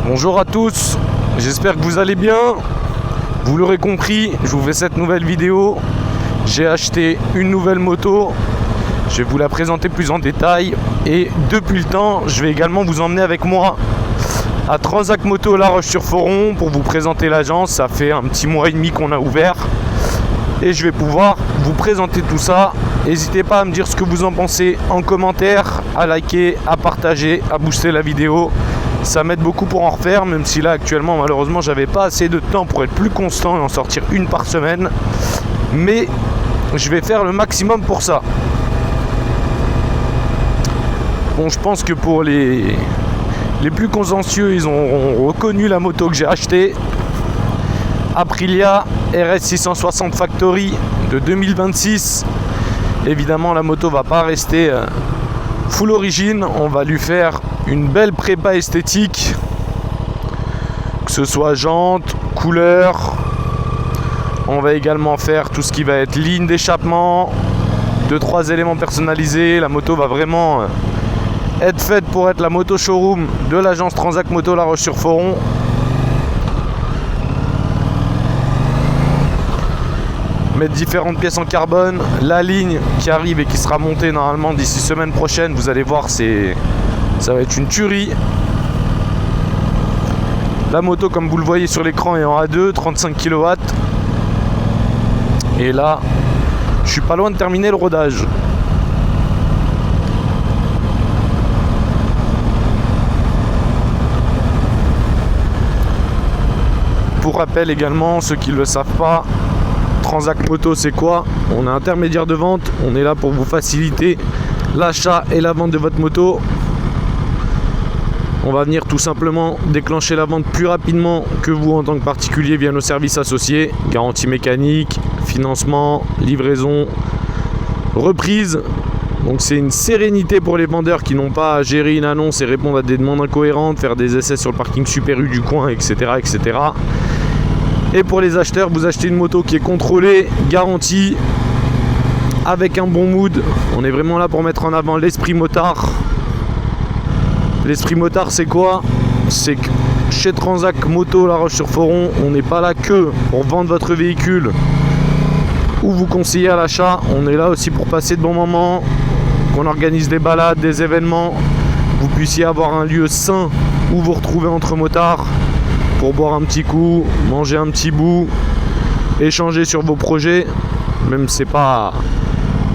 Bonjour à tous, j'espère que vous allez bien. Vous l'aurez compris, je vous fais cette nouvelle vidéo. J'ai acheté une nouvelle moto. Je vais vous la présenter plus en détail. Et depuis le temps, je vais également vous emmener avec moi à Transac Moto La Roche-sur-Foron pour vous présenter l'agence. Ça fait un petit mois et demi qu'on a ouvert. Et je vais pouvoir vous présenter tout ça. N'hésitez pas à me dire ce que vous en pensez en commentaire, à liker, à partager, à booster la vidéo. Ça m'aide beaucoup pour en refaire, même si là actuellement malheureusement j'avais pas assez de temps pour être plus constant et en sortir une par semaine. Mais je vais faire le maximum pour ça. Bon, je pense que pour les plus consciencieux, ils ont reconnu la moto que j'ai achetée. Aprilia RS 660 Factory de 2026. Évidemment, la moto va pas rester full origine. On va lui faire une belle prépa esthétique, que ce soit jantes, couleur. On va également faire tout ce qui va être ligne d'échappement, 2-3 éléments personnalisés. La moto va vraiment être faite pour être la moto showroom de l'agence Transac Moto La Roche-sur-Foron. Mettre différentes pièces en carbone, la ligne qui arrive et qui sera montée normalement d'ici semaine prochaine, vous allez voir, ça va être une tuerie. La moto, comme vous le voyez sur l'écran, est en A2, 35 kW. Et là, je suis pas loin de terminer le rodage. Pour rappel également, ceux qui ne le savent pas, Transac Moto, c'est quoi? On est intermédiaire de vente, on est là pour vous faciliter l'achat et la vente de votre moto. On va venir tout simplement déclencher la vente plus rapidement que vous en tant que particulier via nos services associés, garantie mécanique, financement, livraison, reprise. Donc c'est une sérénité pour les vendeurs qui n'ont pas à gérer une annonce et répondre à des demandes incohérentes, faire des essais sur le parking Super U du coin, etc., etc. Et pour les acheteurs, vous achetez une moto qui est contrôlée, garantie, avec un bon mood. On est vraiment là pour mettre en avant l'esprit motard. L'esprit motard, c'est quoi? C'est que chez Transac Moto La Roche-sur-Foron, on n'est pas là que pour vendre votre véhicule ou vous conseiller à l'achat. On est là aussi pour passer de bons moments, qu'on organise des balades, des événements, vous puissiez avoir un lieu sain où vous retrouver entre motards pour boire un petit coup, manger un petit bout, échanger sur vos projets. Même si c'est pas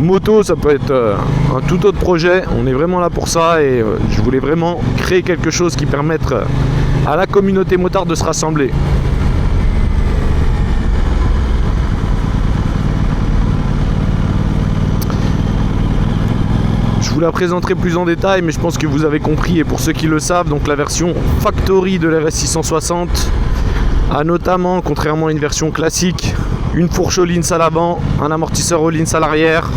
moto, ça peut être un tout autre projet. On est vraiment là pour ça et je voulais vraiment créer quelque chose qui permette à la communauté motard de se rassembler. Je vous la présenterai plus en détail, mais je pense que vous avez compris. Et pour ceux qui le savent, donc la version Factory de l'RS 660 a notamment, contrairement à une version classique, une fourche Öhlins à l'avant, un amortisseur Öhlins à l'arrière.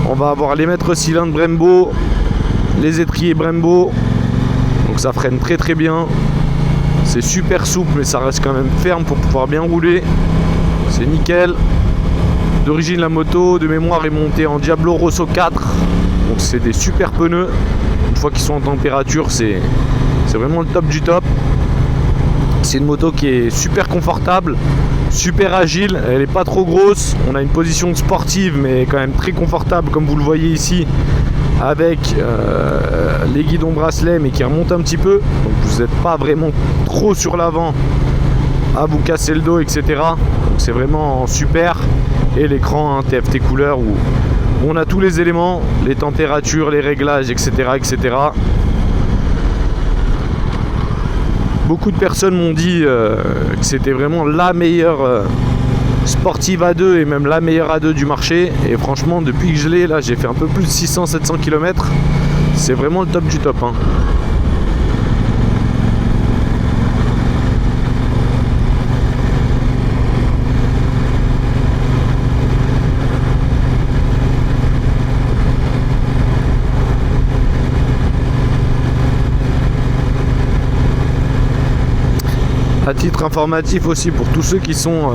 On va avoir les mètres cylindres Brembo, les étriers Brembo, donc ça freine très très bien. C'est super souple, mais ça reste quand même ferme pour pouvoir bien rouler. C'est nickel. D'origine, la moto de mémoire est montée en Diablo Rosso 4. Donc c'est des super pneus. Une fois qu'ils sont en température, c'est vraiment le top du top. C'est une moto qui est super confortable, super agile, elle n'est pas trop grosse. On a une position sportive mais quand même très confortable comme vous le voyez ici, avec les guidons bracelets mais qui remontent un petit peu. Donc vous n'êtes pas vraiment trop sur l'avant à vous casser le dos, etc. Donc c'est vraiment super. Et l'écran TFT couleur où on a tous les éléments, les températures, les réglages, etc., etc. Beaucoup de personnes m'ont dit que c'était vraiment la meilleure sportive A2 et même la meilleure A2 du marché. Et franchement, depuis que je l'ai, là, j'ai fait un peu plus de 600-700 km. C'est vraiment le top du top, hein. À titre informatif aussi pour tous ceux qui sont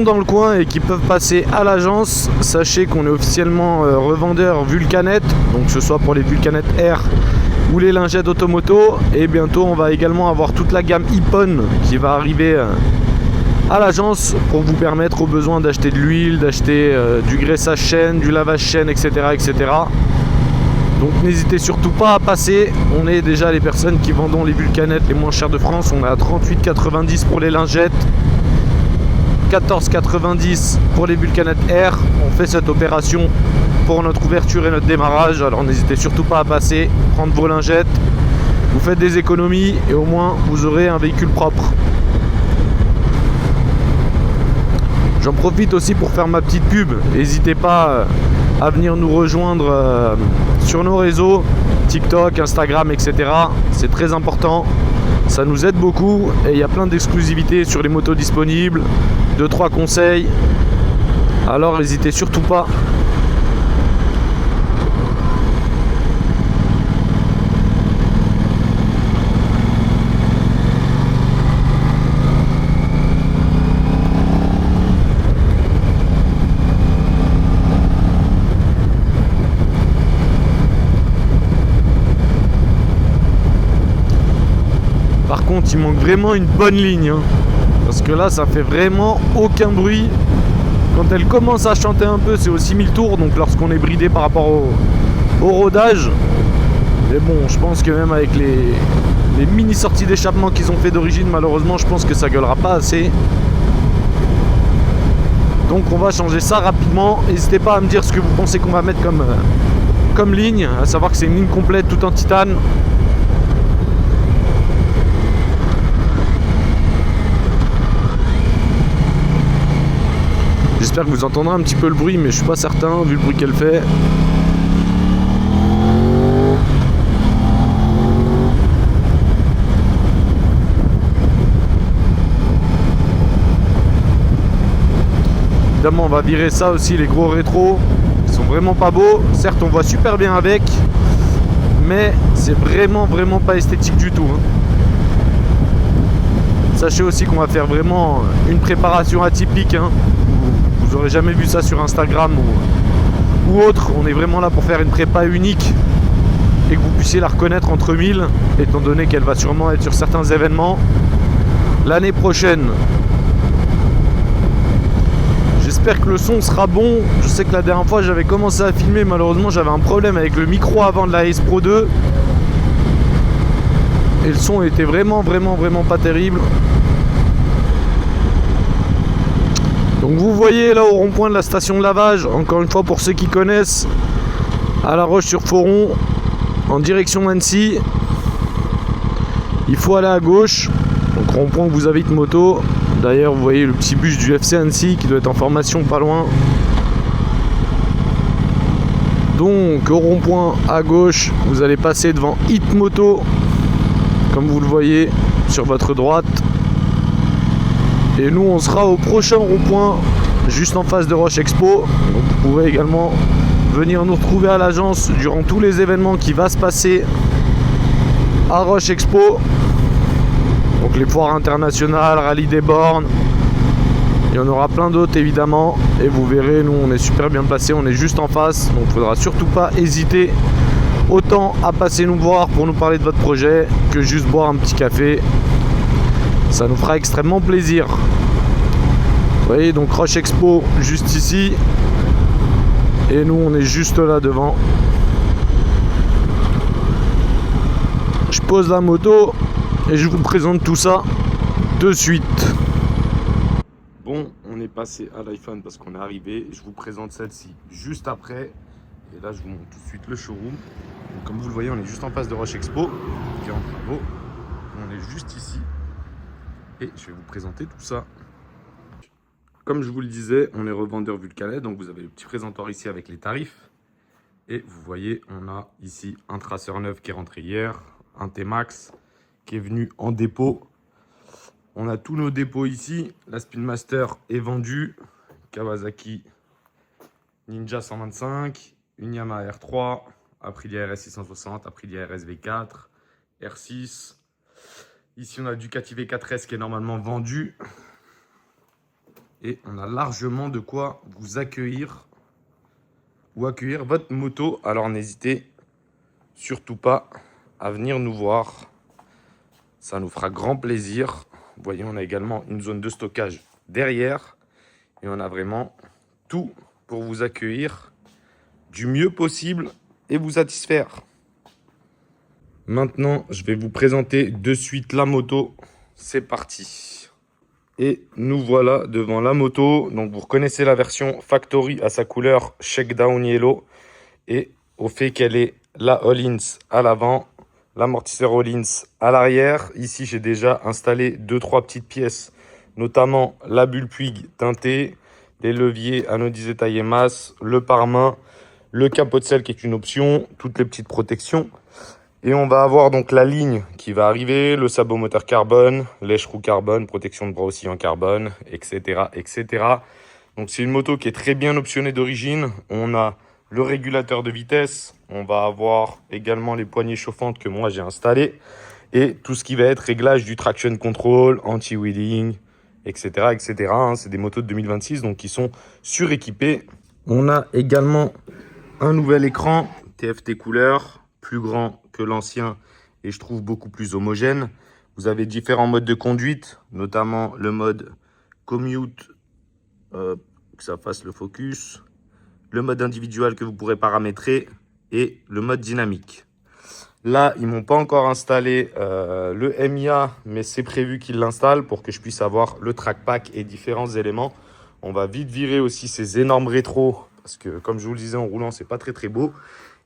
dans le coin et qui peuvent passer à l'agence, sachez qu'on est officiellement revendeur Vulcanet, donc que ce soit pour les Vulcanet R ou les lingettes automoto. Et bientôt on va également avoir toute la gamme Ippon qui va arriver à l'agence pour vous permettre au besoin d'acheter de l'huile, d'acheter du graissage chaîne, du lavage chaîne, etc. etc. Donc n'hésitez surtout pas à passer. On est déjà les personnes qui vendons les Vulcanettes les moins chères de France. On est à 38,90 pour les lingettes, 14,90 pour les Vulcanettes R. On fait cette opération pour notre ouverture et notre démarrage. Alors n'hésitez surtout pas à passer, prendre vos lingettes. Vous faites des économies et au moins vous aurez un véhicule propre. J'en profite aussi pour faire ma petite pub. N'hésitez pas à venir nous rejoindre sur nos réseaux, TikTok, Instagram, etc. C'est très important. Ça nous aide beaucoup et il y a plein d'exclusivités sur les motos disponibles, 2-3 conseils. Alors n'hésitez surtout pas. Par contre, il manque vraiment une bonne ligne, hein, parce que là, ça fait vraiment aucun bruit. Quand elle commence à chanter un peu, c'est aux 6000 tours, donc lorsqu'on est bridé par rapport au rodage. Mais bon, je pense que même avec les mini sorties d'échappement qu'ils ont fait d'origine, malheureusement, je pense que ça gueulera pas assez. Donc on va changer ça rapidement. N'hésitez pas à me dire ce que vous pensez qu'on va mettre comme ligne, à savoir que c'est une ligne complète tout en titane. J'espère que vous entendrez un petit peu le bruit, mais je suis pas certain vu le bruit qu'elle fait. Évidemment, on va virer ça aussi, les gros rétros. Ils sont vraiment pas beaux. Certes, on voit super bien avec, mais c'est vraiment pas esthétique du tout, hein. Sachez aussi qu'on va faire vraiment une préparation atypique, hein. Vous n'aurez jamais vu ça sur Instagram ou autre. On est vraiment là pour faire une prépa unique et que vous puissiez la reconnaître entre mille, étant donné qu'elle va sûrement être sur certains événements l'année prochaine. J'espère que le son sera bon. Je sais que la dernière fois j'avais commencé à filmer, malheureusement j'avais un problème avec le micro avant de la Ace Pro 2 et le son était vraiment pas terrible. Donc vous voyez là au rond-point de la station de lavage, encore une fois pour ceux qui connaissent, à La Roche-sur-Foron, en direction Annecy. Il faut aller à gauche, donc rond-point où vous avez une moto. D'ailleurs vous voyez le petit bus du FC Annecy qui doit être en formation pas loin. Donc au rond-point à gauche, vous allez passer devant Hit Moto, comme vous le voyez sur votre droite. Et nous on sera au prochain rond-point juste en face de Roche Expo. Donc vous pouvez également venir nous retrouver à l'agence durant tous les événements qui va se passer à Roche Expo. Donc les foires internationales, rallye des bornes. Il y en aura plein d'autres évidemment. Et vous verrez, nous on est super bien placés, on est juste en face. Donc il ne faudra surtout pas hésiter autant à passer nous voir pour nous parler de votre projet que juste boire un petit café. Ça nous fera extrêmement plaisir. Vous voyez, donc Roche Expo juste ici. Et nous, on est juste là devant. Je pose la moto et je vous présente tout ça de suite. Bon, on est passé à l'iPhone parce qu'on est arrivé. Je vous présente celle-ci juste après. Et là, je vous montre tout de suite le showroom. Donc, comme vous le voyez, on est juste en face de Roche Expo, qui est en travaux. On est juste ici. Et je vais vous présenter tout ça. Comme je vous le disais, on est revendeur Vulcanet, donc vous avez le petit présentoir ici avec les tarifs. Et vous voyez, on a ici un traceur neuf qui est rentré hier, un T-Max qui est venu en dépôt. On a tous nos dépôts ici. La Speedmaster est vendue. Kawasaki Ninja 125, une Yamaha R3, Aprilia RS 660, Aprilia RS V4, R6. Ici, on a Ducati V4S qui est normalement vendu. Et on a largement de quoi vous accueillir ou accueillir votre moto. Alors, n'hésitez surtout pas à venir nous voir. Ça nous fera grand plaisir. Vous voyez, on a également une zone de stockage derrière. Et on a vraiment tout pour vous accueillir du mieux possible et vous satisfaire. Maintenant, je vais vous présenter de suite la moto. C'est parti. Et nous voilà devant la moto. Donc vous reconnaissez la version Factory à sa couleur Shakedown Yellow. Et au fait qu'elle est la Öhlins à l'avant, l'amortisseur Öhlins à l'arrière. Ici, j'ai déjà installé 2-3 petites pièces, notamment la bulle Puig teintée, les leviers anodisés taille et masse, le pare-main, le capot de selle qui est une option, toutes les petites protections. Et on va avoir donc la ligne qui va arriver, le sabot moteur carbone, lèche-roue carbone, protection de bras aussi en carbone, etc., etc. Donc c'est une moto qui est très bien optionnée d'origine. On a le régulateur de vitesse, on va avoir également les poignées chauffantes que moi j'ai installées et tout ce qui va être réglage du traction control, anti-wheeling, etc., etc. C'est des motos de 2026 donc qui sont suréquipées. On a également un nouvel écran TFT couleur, plus grand que l'ancien et je trouve beaucoup plus homogène. Vous avez différents modes de conduite, notamment le mode commute, que ça fasse le focus, le mode individuel que vous pourrez paramétrer et le mode dynamique. Là, ils m'ont pas encore installé le MIA, mais c'est prévu qu'ils l'installent pour que je puisse avoir le track pack et différents éléments. On va vite virer aussi ces énormes rétros parce que, comme je vous le disais, en roulant, c'est pas très très beau.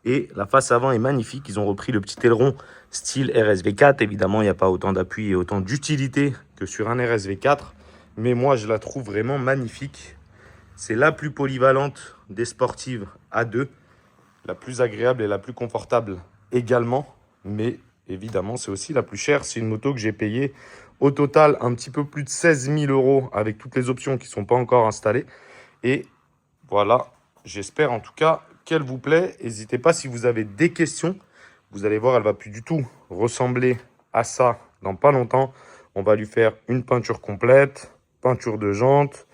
Et la face avant est magnifique. Ils ont repris le petit aileron style RSV4. Évidemment, il n'y a pas autant d'appui et autant d'utilité que sur un RSV4. Mais moi, je la trouve vraiment magnifique. C'est la plus polyvalente des sportives A2. La plus agréable et la plus confortable également. Mais évidemment, c'est aussi la plus chère. C'est une moto que j'ai payée au total un petit peu plus de 16 000 € avec toutes les options qui ne sont pas encore installées. Et voilà, j'espère en tout cas qu'elle vous plaît. N'hésitez pas si vous avez des questions. Vous allez voir, elle va plus du tout ressembler à ça dans pas longtemps. On va lui faire une peinture complète, peinture de jantes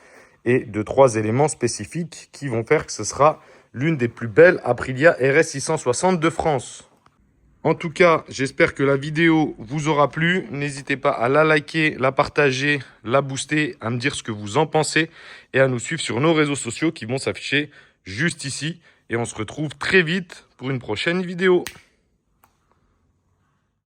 et 2-3 éléments spécifiques qui vont faire que ce sera l'une des plus belles Aprilia RS 660 de France. En tout cas, j'espère que la vidéo vous aura plu. N'hésitez pas à la liker, la partager, la booster, à me dire ce que vous en pensez et à nous suivre sur nos réseaux sociaux qui vont s'afficher juste ici. Et on se retrouve très vite pour une prochaine vidéo.